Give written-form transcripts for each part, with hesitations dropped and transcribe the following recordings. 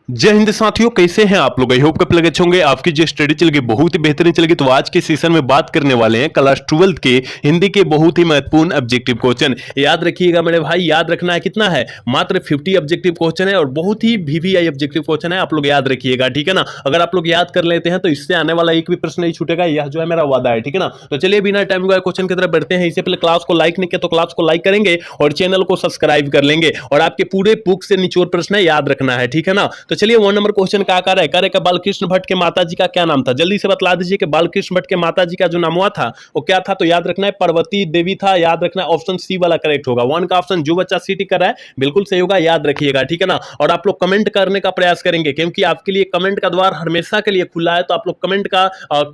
जय हिंद साथियों, कैसे हैं आप लोग। आई होप कप लगे होंगे आपकी जो स्टडी चल गई बहुत ही बेहतरीन चल गई। तो आज के सेशन में बात करने वाले हैं क्लास 12 के हिंदी के बहुत ही महत्वपूर्ण ऑब्जेक्टिव क्वेश्चन। याद रखिएगा मेरे भाई, याद रखना है कितना है, मात्र 50 ऑब्जेक्टिव क्वेश्चन है और बहुत ही वीवीआई ऑब्जेक्टिव क्वेश्चन है। आप लोग याद रखिएगा, ठीक है ना। अगर आप लोग याद कर लेते हैं तो इससे आने वाला एक भी प्रश्न नहीं छूटेगा, यह जो है मेरा वादा है, ठीक है ना। तो चलिए बिना टाइम गवाए क्वेश्चन की तरफ बढ़ते हैं। इससे पहले क्लास को लाइक नहीं किया तो क्लास को लाइक करेंगे और चैनल को सब्सक्राइब कर लेंगे और आपके पूरे बुक से निचोड़ प्रश्न याद रखना है, ठीक है ना। तो चलिए 1 नंबर क्वेश्चन का आकार है, कार्य का बालकृष्ण भट्ट के माताजी का क्या नाम था। जल्दी से बतला दीजिए कि बालकृष्ण भट्ट के माताजी का जो नाम हुआ था वो क्या था। तो याद रखना है पार्वती देवी था। याद रखना है ऑप्शन सी वाला करेक्ट होगा। 1 का ऑप्शन जो बच्चा सी टिक कर रहा है बिल्कुल सही होगा, याद रखिएगा, ठीक है ना। और आप लोग कमेंट करने का प्रयास करेंगे क्योंकि आपके लिए कमेंट का द्वार हमेशा के लिए खुला है। तो आप लोग कमेंट का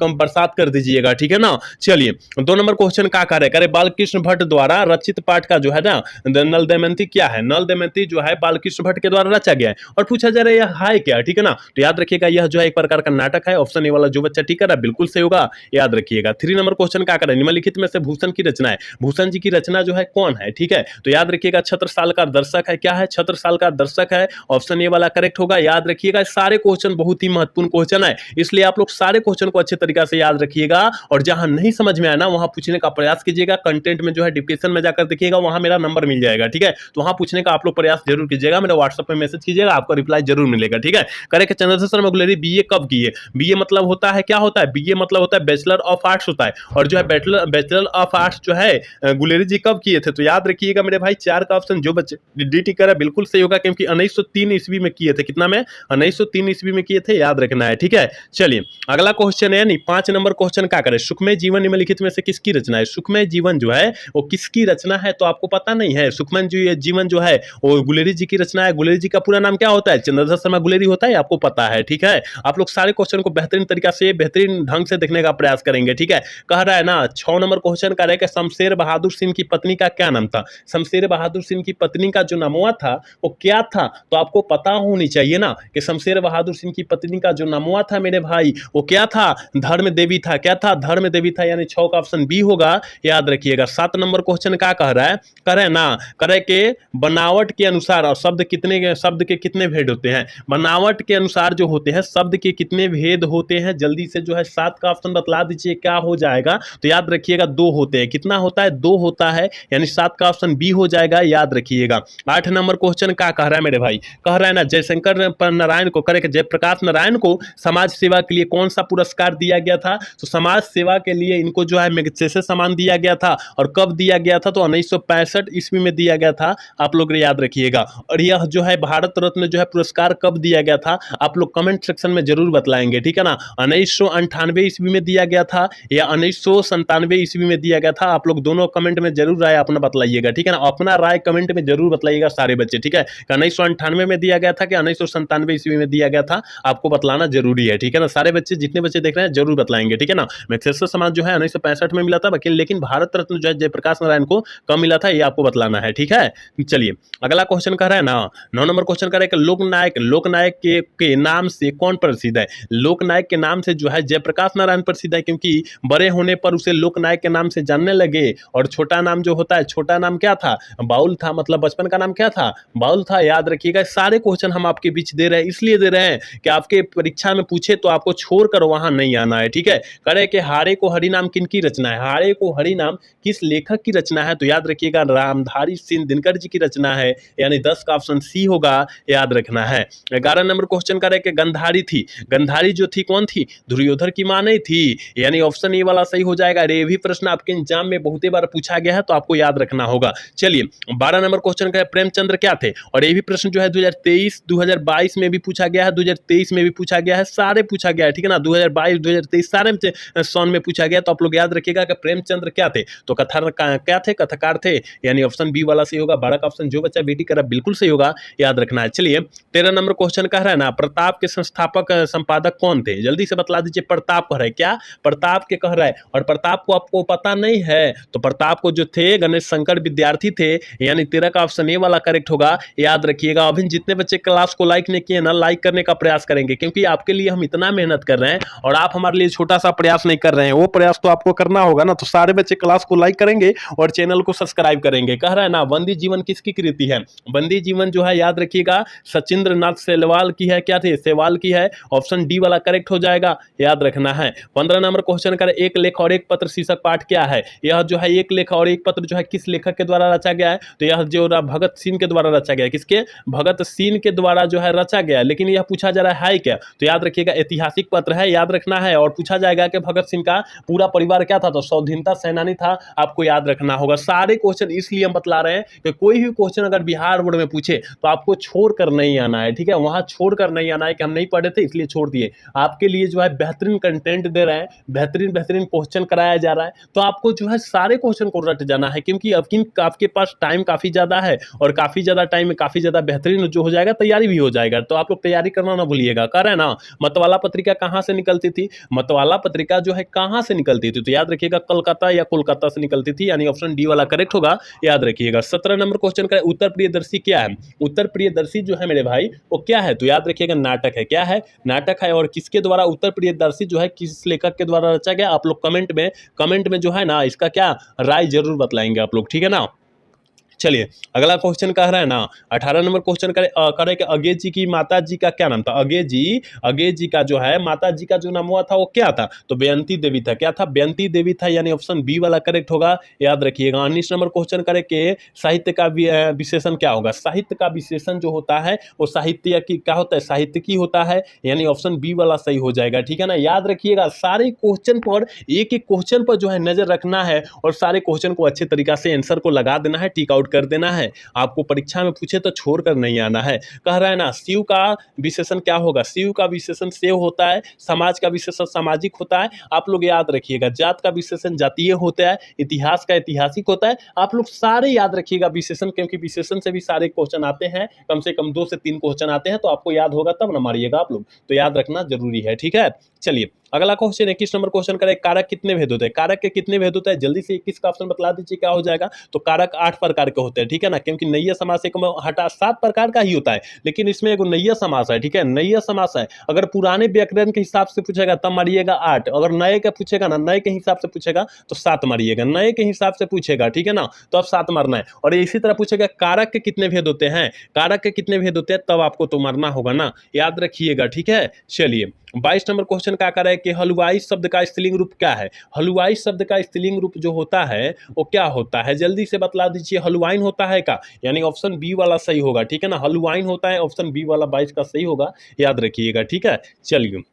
बरसात कर दीजिएगा, ठीक है ना। चलिए 2 नंबर क्वेश्चन का आकार है, करे बालकृष्ण भट्ट द्वारा रचित पाठ का जो है ना नल दमयंती क्या है। नल दमयंती जो है बालकृष्ण भट्ट के द्वारा रचा गया है और पूछा जा रहा है यह है क्या, ठीक है ना। तो याद रखिएगा यह जो है एक प्रकार का नाटक है। ऑप्शन ए वाला जो बच्चा ठीक कर रहा है बिल्कुल सही होगा, याद रखिएगा। 3 नंबर क्वेश्चन का आकार है, निम्नलिखित में से भूषण की रचना है। भूषण जी की रचना जो है कौन है, ठीक है। तो याद रखिएगा छत्रसाल का दर्शक है। क्या है, छत्रसाल का दर्शक है। ऑप्शन ए वाला करेक्ट होगा, याद रखिएगा। सारे क्वेश्चन बहुत ही महत्वपूर्ण क्वेश्चन है, इसलिए आप लोग सारे क्वेश्चन को अच्छे तरीके से याद रखिएगा और जहां नहीं समझ में आया ना वहां पूछने का प्रयास कीजिएगा। कंटेंट में जो है डिस्क्रिप्शन में जाकर देखिएगा, वहां मेरा नंबर मिल जाएगा, ठीक है। तो वहां पूछने का आप लोग प्रयास जरूर कीजिएगा, मेरे व्हाट्सएप पे मैसेज कीजिएगा, आपको रिप्लाई जरूर मिलेगा, ठीक है। करेक्ट चंद्रशेखर शर्मा गुलेरी बीए कब किए। बीए मतलब होता है क्या होता है, बीए मतलब होता है बैचलर ऑफ आर्ट्स होता है और जो है बैचलर ऑफ आर्ट्स जो है गुलेरी जी कब किए थे। तो याद रखिएगा मेरे भाई 4 का ऑप्शन जो बच्चे डी टिक कर बिल्कुल सही होगा क्योंकि 1903 ईस्वी में किए थे। कितना में, 1903 ईस्वी में किए थे, याद रखना है, ठीक है। चलिए अगला क्वेश्चन है, नहीं 5 नंबर क्वेश्चन क्या करें, सुखमय जीवन निम्नलिखित में से किसकी रचना है। सुखमय जीवन जो है वो किसकी रचना है तो आपको पता नहीं है। सुखमय जीवन जो है वो गुलेरी जी की रचना है। गुलेरी जी का पूरा नाम क्या होता है, चंद्रशेखर शर्मा गुलेरी होता है, आपको पता है, ठीक है। आप लोग सारे क्वेश्चन को बेहतरीन तरीका से बेहतरीन ढंग से देखने का प्रयास करेंगे, ठीक है। कह रहा है ना 6 नंबर क्वेश्चन का है कि शमशेर बहादुर सिंह की पत्नी का क्या नाम था। शमशेर बहादुर सिंह की पत्नी का जो नाम हुआ था वो क्या था, तो आपको पता होनी चाहिए ना कि शमशेर बहादुर सिंह की पत्नी का जो नाम हुआ था मेरे भाई वो क्या था, धर्म देवी था। क्या था, धर्म देवी था, यानी 6 का ऑप्शन बी होगा, याद रखिएगा। 7 नंबर क्वेश्चन क्या कह रहा है, कह रहे ना करे के बनावट के अनुसार और शब्द के कितने भेद होते हैं। बनावट के अनुसार जो होते हैं शब्द के कितने भेद होते हैं, जल्दी से जो है 7 का ऑप्शन बतला दीजिए क्या हो जाएगा। तो याद रखिएगा 2 होते हैं। कितना होता है, 2 होता है, यानी 7 का ऑप्शन बी हो जाएगा, याद रखिएगा। 8 नंबर क्वेश्चन क्या कह रहा है मेरे भाई, कह रहा है ना जयशंकर नारायण को करे जयप्रकाश नारायण को समाज सेवा के लिए कौन सा पुरस्कार दिया गया था। तो समाज सेवा के लिए इनको जो है मैग्सेसे सम्मान दिया गया था और कब दिया गया था, तो 1965 ईस्वी में दिया गया था, आप लोग याद रखिएगा। और यह जो है भारत रत्न जो है पुरस्कार कब दिया गया था, आप लोग कमेंट सेक्शन में जरूर बतलाएंगे, ठीक है ना। 1998 ईस्वी में दिया गया था या 1997 ईस्वी में दिया गया था, आप लोग दोनों कमेंट में जरूर राय अपना बतलाइएगा, ठीक है ना। अपना राय कमेंट में जरूर बतलाइएगा सारे बच्चे, ठीक है। 1998 में दिया गया था कि 1997 ईस्वी में दिया गया था, आपको बतलाना जरूरी है, ठीक है ना। सारे बच्चे जितने बच्चे देख रहे हैं जरूर बतलाएंगे, ठीक है ना। मैग्सेसे सम्मान जो है 1965 में मिला था लेकिन भारत रत्न जो है जयप्रकाश नारायण को कब मिला था ये आपको बतलाना है, ठीक है। चलिए अगला क्वेश्चन कह रहा है ना 9 नंबर क्वेश्चन कह रहा है कि लोकनायक के नाम से कौन प्रसिद्ध है। लोकनायक के नाम से जो है जयप्रकाश नारायण प्रसिद्ध है क्योंकि बड़े होने पर उसे लोकनायक के नाम से जानने लगे और छोटा नाम जो होता है, छोटा नाम क्या था, बाउल था, मतलब बचपन का नाम क्या था, बाउल था, याद रखिएगा। सारे क्वेश्चन हम आपके बीच दे रहे हैं, इसलिए दे रहे हैं कि आपके परीक्षा में पूछे तो आपको छोड़कर वहां नहीं आना है, ठीक है। करे कि हारे को हरि नाम किनकी रचना है, हारे को हरि नाम किस लेखक की रचना है। तो याद रखिएगा रामधारी सिंह दिनकर जी की रचना है, यानी 10 का ऑप्शन सी होगा, याद रखना है। 11 नंबर क्वेश्चन करे कि गंधारी थी, गंधारी जो थी कौन थी, दुर्योधन की मां नहीं थी, यानी ऑप्शन ए वाला सही हो जाएगा। ये भी प्रश्न आपके एग्जाम में बहुत बार पूछा गया है तो आपको याद रखना होगा। चलिए 12 नंबर क्वेश्चन का प्रेमचंद्र क्या थे, और ये भी प्रश्न जो है 2023 2022 में भी पूछा गया है, 2023 में भी पूछा गया है, सारे पूछा गया है, ठीक है ना। 2022 2023 सारे सन में पूछा गया, तो आप लोग याद रखिएगा कि प्रेमचंद्र क्या थे, तो क्या थे, कथाकार थे, यानी ऑप्शन बी वाला सही होगा। 12 का ऑप्शन जो बच्चा बेटी कर बिल्कुल सही होगा, याद रखना है। चलिए 13 नंबर क्वेश्चन कह रहा है ना प्रताप के संस्थापक संपादक कौन थे, जल्दी से बतला दीजिए। प्रताप कह रहा है, क्या प्रताप के कह रहा है, और प्रताप को आपको पता नहीं है, तो प्रताप को जो थे गणेश शंकर विद्यार्थी थे, यानी 13 का ऑप्शन ए वाला करेक्ट होगा, याद रखिएगा। अभी जितने बच्चे क्लास को लाइक नहीं किए ना, लाइक करने का प्रयास करेंगे क्योंकि आपके लिए हम इतना मेहनत कर रहे हैं और आप हमारे लिए छोटा सा प्रयास नहीं कर रहे हैं, वो प्रयास तो आपको करना होगा ना। तो सारे बच्चे क्लास को लाइक करेंगे और चैनल को सब्सक्राइब करेंगे। कह रहा है ना बंदी जीवन किसकी कृति है, बंदी जीवन जो है याद रखिएगा सचिंद्र नाथ सेवाल की है, क्या थी, सेवाल की है, ऑप्शन डी वाला करेक्ट हो जाएगा, याद रखना है। 15 नंबर क्वेश्चन करें, एक लेख और एक पत्र शीर्षक पाठ क्या है। यह जो है एक लेख और एक पत्र जो है किस लेखक के द्वारा रचा गया है, तो यह जो भगत सिंह के द्वारा रचा गया है, किसके, भगत सिंह के द्वारा जो है रचा गया है। लेकिन यह पूछा जा रहा है क्या, तो याद रखिएगा ऐतिहासिक पत्र है, याद रखना है। और पूछा जाएगा कि भगत सिंह का पूरा परिवार क्या था, तो स्वाधीनता सेनानी था, आपको याद रखना होगा। सारे क्वेश्चन इसलिए हम बतला रहे हैं कि कोई भी क्वेश्चन अगर बिहार बोर्ड में पूछे तो आपको छोड़कर नहीं आना है, ठीक है, वहां छोड़कर नहीं आना है कि हम नहीं पढ़े थे इसलिए छोड़ दिए। आपके लिए जो है बेहतरीन कंटेंट दे रहे हैं, बेहतरीन बेहतरीन क्वेश्चन कराया जा रहा है, तो आपको जो है सारे क्वेश्चन को रट जाना है, क्योंकि आपके पास टाइम काफी ज्यादा है और काफी ज्यादा टाइम में काफी ज्यादा बेहतरीन जो हो जाएगा, तैयारी भी हो जाएगा। तो आप लोग तैयारी करना ना भूलिएगा। कर रहे हैं ना, मतवाला पत्रिका कहां से निकलती थी, मतवाला पत्रिका जो है कहां से निकलती थी, तो याद रखिएगा कलकत्ता या कोलकाता से निकलती थी, यानी ऑप्शन डी वाला करेक्ट होगा, याद रखिएगा। 17 नंबर क्वेश्चन का उत्तर प्रियदर्शी क्या है, उत्तर प्रियदर्शी जो है मेरे भाई वो क्या है, तो याद रखिएगा नाटक है, क्या है, नाटक है। और किसके द्वारा उत्तर प्रियदर्शी जो है किस लेखक के द्वारा रचा गया, आप लोग कमेंट में जो है ना इसका क्या राय जरूर बतलाएंगे आप लोग, ठीक है ना। चलिए अगला क्वेश्चन कह रहा है ना, 18 नंबर क्वेश्चन करे कि अगेज जी की माता जी का क्या नाम था। अगेज जी का जो है माता जी का जो नाम हुआ था वो क्या था, तो बेअंती देवी था, क्या था, बेअंती देवी था, यानी ऑप्शन बी वाला करेक्ट होगा, याद रखिएगा। 19 नंबर क्वेश्चन करे कि साहित्य का विशेषण क्या होगा। साहित्य का विशेषण जो होता है वो साहित्य की क्या होता है, साहित्य की होता है, यानी ऑप्शन बी वाला सही हो जाएगा, ठीक है ना। याद रखिएगा सारे क्वेश्चन पर एक एक क्वेश्चन पर जो है नजर रखना है और सारे क्वेश्चन को अच्छे तरीका से आंसर को लगा देना है, टिक आउट कर देना है। आपको परीक्षा में पूछे तो छोड़कर नहीं आना है। कह रहा है ना शिव का विशेषण क्या होगा, शिव का विशेषण सेव होता है, समाज का विशेषण सामाजिक होता है, आप लोग याद रखिएगा। जात का विशेषण जातीय होता है, इतिहास का ऐतिहासिक होता है, आप लोग सारे याद रखिएगा विशेषण, क्योंकि विशेषण से भी सारे क्वेश्चन आते हैं, कम से कम 2 से 3 क्वेश्चन आते हैं, तो आपको याद होगा तब ना मारिएगा आप लोग, तो याद रखना जरूरी है, ठीक है। चलिए अगला क्वेश्चन 21 नंबर क्वेश्चन करें, कारक कितने भेद होते हैं, कारक के कितने भेद होते हैं, जल्दी से 21 का ऑप्शन बतला दीजिए क्या हो जाएगा, तो कारक 8 प्रकार के होते हैं, ठीक है ना, क्योंकि नैया समास एक हटा 7 प्रकार का ही होता है, लेकिन इसमें एक नैया समास है, ठीक है, नैया समास है। अगर पुराने व्याकरण के हिसाब से पूछेगा तब मारिएगा 8, अगर नए का पूछेगा ना, नए के हिसाब से पूछेगा तो 7 मारिएगा, नए के हिसाब से पूछेगा, ठीक है ना, तो अब 7 मारना है। और इसी तरह पूछेगा कारक के कितने भेद होते हैं, कारक के कितने भेद होते हैं, तब आपको तो मारना होगा ना, याद रखिएगा, ठीक है। चलिए 22 नंबर क्वेश्चन क्या कर है कि हलवाई शब्द का स्त्रीलिंग रूप क्या है। हलवाई शब्द का स्त्रीलिंग रूप जो होता है वो क्या होता है, जल्दी से बतला दीजिए। हलवाइन होता है का, यानी ऑप्शन बी वाला सही होगा, ठीक है ना, हलवाइन होता है, ऑप्शन बी वाला 22 का सही होगा, याद रखिएगा, ठीक है। चलिए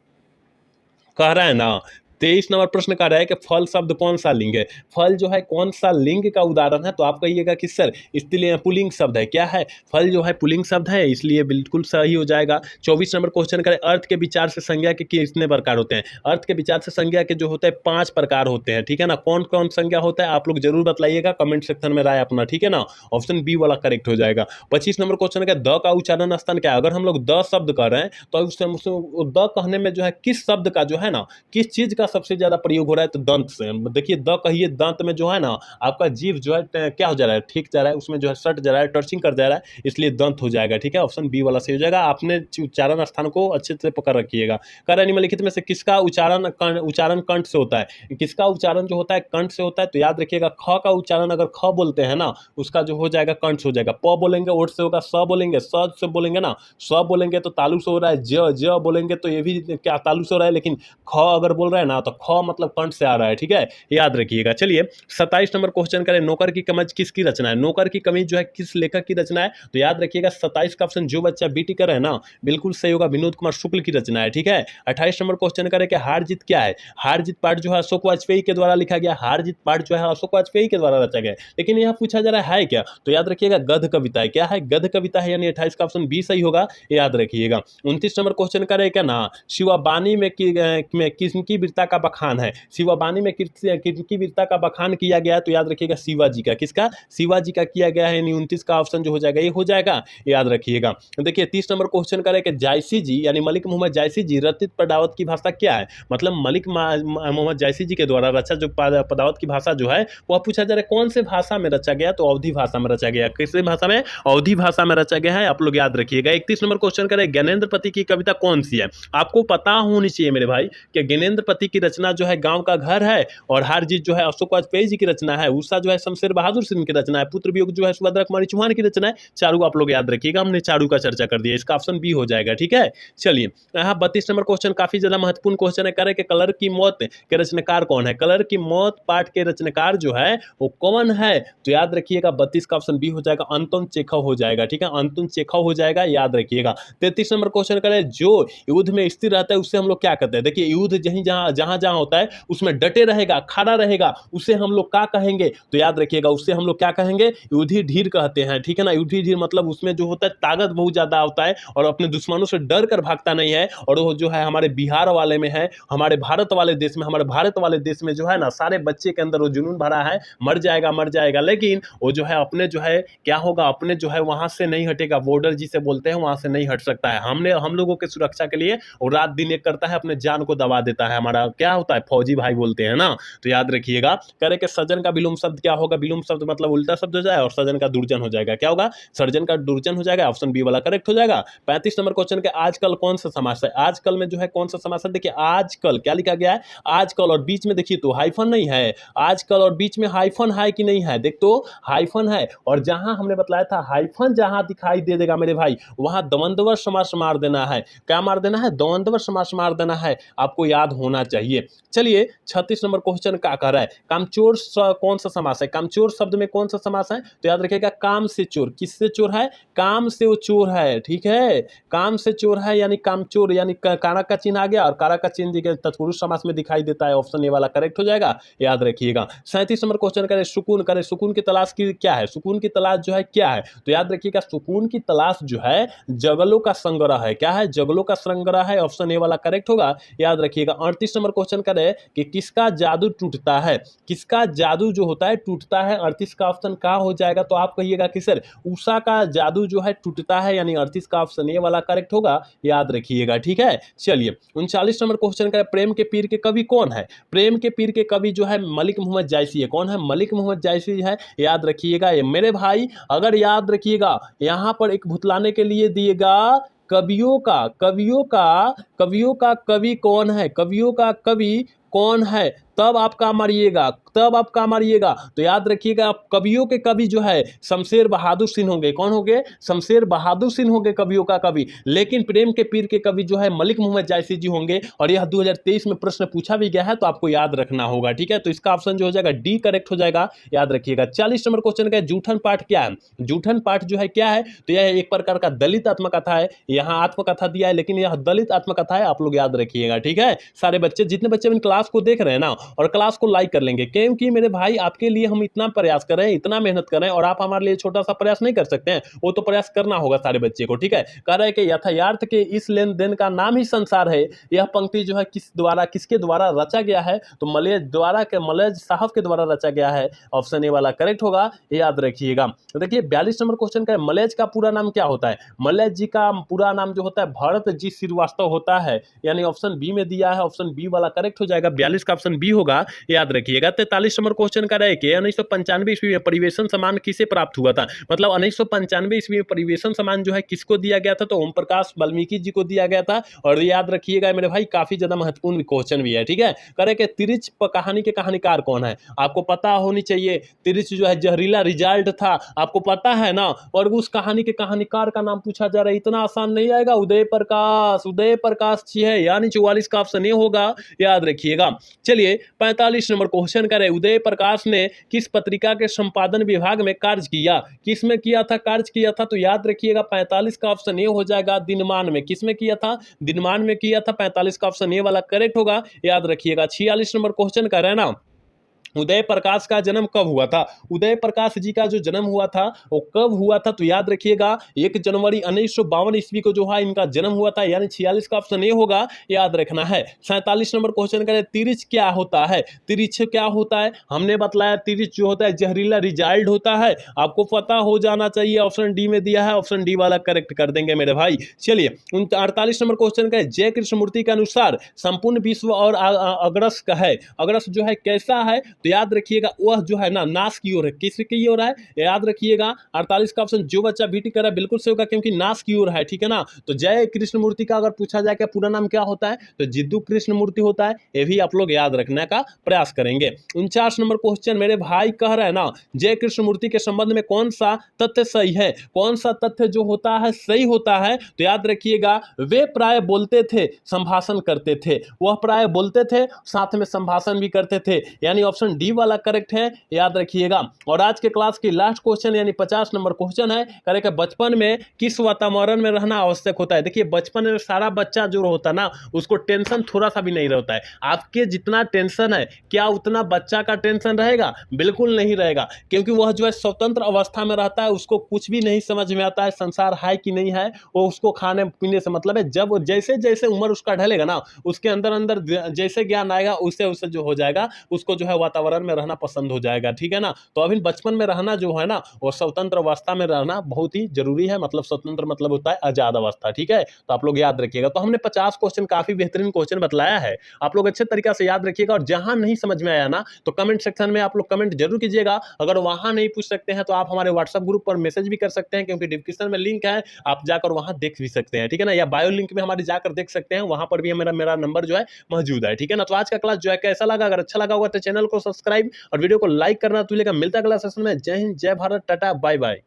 कह रहा है ना 23 नंबर प्रश्न कह रहा है कि फल शब्द कौन सा लिंग है, फल जो है कौन सा लिंग का उदाहरण है, तो आप कहिएगा कि सर इसलिए पुल्लिंग शब्द है, क्या है, फल जो है पुल्लिंग शब्द है, इसलिए बिल्कुल सही हो जाएगा। 24 नंबर क्वेश्चन करें, अर्थ के विचार से संज्ञा के कितने प्रकार होते हैं। अर्थ के विचार से संज्ञा के जो होते हैं 5 प्रकार होते हैं, ठीक है ना, कौन कौन संज्ञा होता है आप लोग जरूर बताइएगा कमेंट सेक्शन में राय अपना, ठीक है ना, ऑप्शन बी वाला करेक्ट हो जाएगा। 25 नंबर क्वेश्चन का द का उच्चारण स्थान क्या है। अगर हम लोग द शब्द कर रहे हैं तो द कहने में जो है किस शब्द का जो है ना, किस चीज का सबसे ज्यादा प्रयोग हो रहा है, तो दंत से। देखिए द कहिए, दांत में जो है ना आपका जीभ जो है क्या हो जा रहा है, ठीक जा रहा है, उसमें जो है सट जा रहा है, टर्चिंग कर जा रहा है, इसलिए दंत हो जाएगा, ठीक है, ऑप्शन बी वाला सही हो जाएगा। आपने उच्चारण स्थान को अच्छे से पकड़ रखिएगा। कर निम्नलिखित में से किसका उच्चारण कंठ से होता है, किसका उच्चारण जो होता है कंठ से होता है, तो याद रखिएगा ख का उच्चारण अगर ख बोलते हैं ना उसका जो हो जाएगा कंठ से हो जाएगा। प बोलेंगे ओठ से होगा, स बोलेंगे स से बोलेंगे ना, स बोलेंगे तो तालु से हो रहा है, ज बोलेंगे तो ये भी क्या तालु से हो रहा है, लेकिन ख अगर बोल रहे हैं ना तो ख मतलब कंठ से आ रहा है, ठीक है, याद रखिएगा। चलिए 27 नंबर क्वेश्चन करें, नौकर की कमीज किसकी रचना है। नौकर की कमीज जो है किस लेखक की रचना है, तो याद रखिएगा 27 का ऑप्शन जो बच्चा बीटी कर रहे हैं ना बिल्कुल सही होगा, विनोद कुमार शुक्ल की रचना है, ठीक है। 28 नंबर क्वेश्चन करें कि हार जीत क्या है। हार जीत पाठ जो है अशोक वाजपेयी के द्वारा लिखा गया, हार जीत पाठ जो है अशोक वाजपेयी के द्वारा रचा गया, लेकिन यहाँ पूछा जा रहा है क्या, तो याद रखिएगा गद्य कविता है, क्या है, गद्य कविता है, यानी 28 का ऑप्शन बी सही होगा, याद रखिएगा। 29 नंबर क्वेश्चन करें क्या ना, शिवाबानी में किसकी वीरता का बखान है। शिवाबानी में किसकी वीरता का बखान किया गया है, तो याद रखिएगा शिवाजी का, किसका, शिवाजी का किया गया है, यानी 29 का ऑप्शन जो हो जाएगा ये हो जाएगा, याद रखिएगा। देखिए 30 नंबर क्वेश्चन करें कि जायसी जी यानी मलिक मोहम्मद जायसी जी रचित पदावत की भाषा क्या है। मतलब मलिक मोहम्मद जायसी जी के द्वारा रचा जो पदावत की भाषा जो है वह पूछा जा रहा है कौन से भाषा में रचा गया, तो अवधी भाषा में रचा गया, किस भाषा में, अवधी भाषा में रचा गया है, आप लोग याद रखिएगा। 31 नंबर क्वेश्चन करें, ज्ञानेंद्र पति की कविता कौन सी है। आपको पता होनी चाहिए मेरे भाई कि ज्ञानेंद्र पति की रचना जो है गांव का घर है, और हार जीत जो है अशोक वाजपेयी जी की रचना है, उषा जो है शमशेर बहादुर सिंह की रचना है, पुत्र वियोग जो है सुभद्रा कुमारी चौहान की रचना है। चारू आप लोग याद रखिएगा, हमने चारू का चर्चा कर दिया, इसका ऑप्शन बी हो जाएगा। ठीक है, चलिए यहाँ 32 नंबर क्वेश्चन काफी ज्यादा महत्वपूर्ण क्वेश्चन है। करे कि कलर की मौत के रचनाकार कौन है? कलर की मौत पाठ के रचनाकार जो है वो कौन है? तो याद रखिएगा 32 का ऑप्शन बी हो जाएगा, अंतोन चेखव हो जाएगा। ठीक है, अंतोन चेखव हो जाएगा, याद रखिएगा। 33 नंबर क्वेश्चन करें, जो युद्ध में स्थिर रहता है उससे हम लोग क्या कहते हैं? देखिए युद्ध जहां जहां होता है उसमें डटे रहेगा, खड़ा रहेगा, उसे हम लोग क्या कहेंगे? तो याद रखिएगा उससे हम लोग क्या कहेंगे? युधिष्ठिर कहते हैं। ठीक है ना, युधिष्ठिर मतलब उसमें जो होता है ताकत बहुत ज्यादा होता है और अपने दुश्मनों से डर कर भागता नहीं है। और वो जो है हमारे बिहार वाले में है, हमारे भारत वाले देश में, हमारे भारत वाले देश में जो है ना सारे बच्चे के अंदर वो जुनून भरा है, मर जाएगा मर जाएगा, लेकिन वो जो है अपने जो है क्या होगा, अपने जो है वहां से नहीं हटेगा। बॉर्डर जिसे बोलते हैं वहां से नहीं हट सकता है। हम लोगों की सुरक्षा के लिए वो रात दिन एक करता है, अपने जान को दबा देता है। हमारा क्या होता है, फौजी भाई बोलते हैं ना। तो याद रखिएगा, करे कि सजन का विलोम शब्द क्या होगा? विलोम शब्द मतलब उल्टा शब्द हो जाए और सजन का दुर्जन हो जाएगा। क्या होगा? सर्जन का दुर्जन हो जाएगा, ऑप्शन बी वाला करेक्ट हो जाएगा। 35 नंबर क्वेश्चन के आजकल कौन सा समास है? आजकल में जो है कौन सा समास है? देखिए आजकल क्या लिखा गया है, आजकल, और बीच में देखिए तो हाइफन नहीं है। आजकल और बीच में हाइफन है कि नहीं है? देख तो हाइफन है, और जहां हमने बताया था हाइफन जहां दिखाई दे देगा मेरे भाई वहां द्वंद्व समास मार देना है। क्या मार देना है? द्वंद्व समास मार देना है, आपको याद होना चाहिए। चलिए 36 नंबर क्वेश्चन क्या कह रहा है, कामचोर कौन सा समास है? कामचोर शब्द में कौन सा समास है? तो याद रखिएगा काम से चोर। किससे चोर है? काम से वो चोर है। ठीक है, काम से चोर है यानी कामचोर, यानी कारा का चिन्ह आ गया, और कारा का चिन्ह तत्पुरुष समास में दिखाई देता है। ऑप्शन ए वाला करेक्ट हो जाएगा, याद रखिएगा। 37 नंबर क्वेश्चन करें, सुकून करें, सुकून की तलाश की क्या है? सुकून की तलाश जो है क्या है? तो याद रखिएगा सुकून की तलाश जो है जगलों का संग्रह है। क्या है? जगलों का संग्रह है, ऑप्शन ए वाला करेक्ट होगा, याद रखिएगा। 38 नंबर क्वेश्चन करें कि किसका जादू टूटता है? किसका जादू जो होता है टूटता है? 38 का ऑप्शन क्या हो जाएगा? तो आप कहिएगा कि सर उषा का जादू जो है टूटता है, यानी 38 का ऑप्शन ए वाला करेक्ट होगा, याद रखिएगा। ठीक है, चलिए 39 नंबर क्वेश्चन का, प्रेम के पीर के कवि कौन है? प्रेम के पीर के कवि जो है मलिक मोहम्मद जायसी है। कौन है? मलिक मोहम्मद जायसी है, याद रखिएगा। ये मेरे भाई अगर याद रखिएगा यहां पर एक भुतलाने के लिए दिएगा कवियों का कवि कौन है? कवियों का कवि कौन है? तब आपका मारिएगा, तब आपका मारिएगा। तो याद रखिएगा कवियों के कवि जो है शमशेर बहादुर सिंह होंगे। कौन होंगे? शमशेर बहादुर सिंह होंगे कवियों का कवि। लेकिन प्रेम के पीर के कवि जो है मलिक मोहम्मद जायसी जी होंगे, और यह 2023 में प्रश्न पूछा भी गया है, तो आपको याद रखना होगा। ठीक है, तो इसका ऑप्शन जो हो जाएगा डी करेक्ट हो जाएगा, याद रखिएगा। 40 नंबर क्वेश्चन का, जूठन पाठ क्या है? जूठन पाठ जो है क्या है? तो यह एक प्रकार का दलित आत्मकथा है। यहाँ आत्मकथा दिया है लेकिन यह दलित आत्मकथा है, आप लोग याद रखिएगा। ठीक है, सारे बच्चे, जितने बच्चे इन क्लास को देख रहे हैं ना, और क्लास को लाइक कर लेंगे, क्योंकि मेरे भाई आपके लिए हम इतना प्रयास कर रहे हैं, इतना मेहनत कर रहे हैं, और आप हमारे लिए छोटा सा प्रयास नहीं कर सकते हैं। वो तो प्रयास करना होगा सारे बच्चे को। ठीक है, कह रहे हैं कि यथार्थ के इस लेन देन का नाम ही संसार है। यह पंक्ति जो है किसके द्वारा रचा गया है? तो मलेज साहब के द्वारा रचा गया है, ऑप्शन ए वाला करेक्ट होगा, याद रखिएगा। देखिए 42 नंबर क्वेश्चन का, मलेज का पूरा नाम क्या होता है? मलेज जी का पूरा नाम जो होता है भरत जी श्रीवास्तव होता है, यानी ऑप्शन बी में दिया है, ऑप्शन बी वाला करेक्ट हो जाएगा। 42 का ऑप्शन बी होगा, याद रखिएगा। 43 नंबर क्वेश्चन का है कि 1995 ईस्वी में परिवेशन सम्मान किसे प्राप्त हुआ था? मतलब 1995 ईस्वी में परिवेशन सम्मान जो है किसको दिया गया था? तो ओम प्रकाश वाल्मीकि जी को दिया गया था। और याद रखिएगा मेरे भाई काफी ज्यादा महत्वपूर्ण क्वेश्चन भी है। ठीक है, करे कि तिरिच कहानी के कहानीकार कौन है? आपको पता होनी चाहिए। तिरिच जो है जहरीला रिजल्ट था, आपको पता है ना, और उस कहानी के कहानीकार का नाम पूछा जा रहा है, इतना आसान नहीं आएगा। उदय प्रकाश जी है, यानी 44 का ऑप्शन ए होगा, याद रखिएगा। चलिए 45 नंबर क्वेश्चन करें, उदय प्रकाश ने किस पत्रिका के संपादन विभाग में कार्य किया? किस में किया था? कार्य किया था, तो याद रखिएगा 45 का ऑप्शन ए हो जाएगा, दिनमान में। किस में किया था? दिनमान में किया था। 45 का ऑप्शन ए वाला करेक्ट होगा, याद रखिएगा। 46 नंबर क्वेश्चन कर रहे हैं ना, उदय प्रकाश का जन्म कब हुआ था? उदय प्रकाश जी का जो जन्म हुआ था वो कब हुआ था? तो याद रखिएगा 1 जनवरी 1952 ईस्वी को जो है इनका जन्म हुआ था, यानी 46 का ऑप्शन ए होगा, याद रखना है। 47 नंबर क्वेश्चन करें, तिरिच क्या होता है? तिरिच क्या होता है? हमने बतलाया तिरिच जो होता है जहरीला रिजल्ट होता है, आपको पता हो जाना चाहिए। ऑप्शन डी में दिया है, ऑप्शन डी वाला करेक्ट कर देंगे मेरे भाई। चलिए 48 नंबर क्वेश्चन करें, जय कृष्णमूर्ति के अनुसार संपूर्ण विश्व और अग्रस का है, अग्रस जो है कैसा है? तो याद रखिएगा वह जो है ना नाश की ओर है। किस की ओर है याद रखिएगा, 48 का ऑप्शन जो बच्चा बीटी कर रहा है बिल्कुल सही होगा, क्योंकि नाश की ओर है, ठीक है ना। तो जय कृष्ण मूर्ति का अगर पूछा जाए कि पूरा नाम क्या होता है तो जिद्दू कृष्ण मूर्ति होता है। ये भी आप लोग याद रखने का प्रयास करेंगे। 49 नंबर क्वेश्चन मेरे भाई कह रहे हैं ना, जय कृष्ण मूर्ति के संबंध में कौन सा तथ्य सही है, कौन सा तथ्य जो होता है सही होता है। तो याद रखिएगा वे प्राय बोलते थे संभाषण करते थे, वह प्राय बोलते थे साथ में संभाषण भी करते थे, यानी ऑप्शन डी वाला करेक्ट है, याद रखिएगा। और आज के क्लास की लास्ट क्वेश्चन यानी 50 नंबर क्वेश्चन है, करेक्ट, बचपन में किस वातावरण में रहना आवश्यक होता है। देखिए बचपन में सारा बच्चा जो होता है ना उसको टेंशन थोड़ा सा भी नहीं रहता है। आपके जितना टेंशन है क्या उतना बच्चा का टेंशन रहेगा, बिल्कुल नहीं रहेगा, क्योंकि वह जो है स्वतंत्र अवस्था में रहता है, उसको कुछ भी नहीं समझ में आता है संसार है कि नहीं है, वो उसको खाने पीने से मतलब है। जब जैसे जैसे उम्र उसका ढलेगा ना उसके अंदर अंदर जैसे ज्ञान आएगा उससे उससे जो हो जाएगा उसको जो है वातावरण में रहना पसंद हो जाएगा, ठीक है ना। तो अभी बचपन में रहना जो है ना वो स्वतंत्र अवस्था में रहना बहुत ही जरूरी है, मतलब स्वतंत्र मतलब होता है आजाद अवस्था, ठीक है। तो आप लोग याद रखिएगा। तो हमने 50 क्वेश्चन काफी बेहतरीन क्वेश्चन बतलाया है, आप लोग अच्छे तरीके से याद रखिएगा। और जहां नहीं समझ में आया ना तो कमेंट सेक्शन में आप लोग कमेंट जरूर कीजिएगा। अगर वहां नहीं पूछ सकते हैं तो आप हमारे व्हाट्सएप ग्रुप पर मैसेज भी कर सकते हैं, क्योंकि डिस्क्रिप्शन में लिंक है, आप जाकर वहां देख भी सकते हैं, ठीक है ना। या बायो लिंक में हमारे जाकर देख सकते हैं, वहां पर भी मेरा मेरा नंबर जो है मौजूद है, ठीक है ना। तो आज का क्लास जो है कैसा लगा, अगर अच्छा लगा होगा तो चैनल को सब्सक्राइब और वीडियो को लाइक करना तो मिलता है अगला सेशन में। जय हिंद, जय भारत, टाटा, बाय बाय।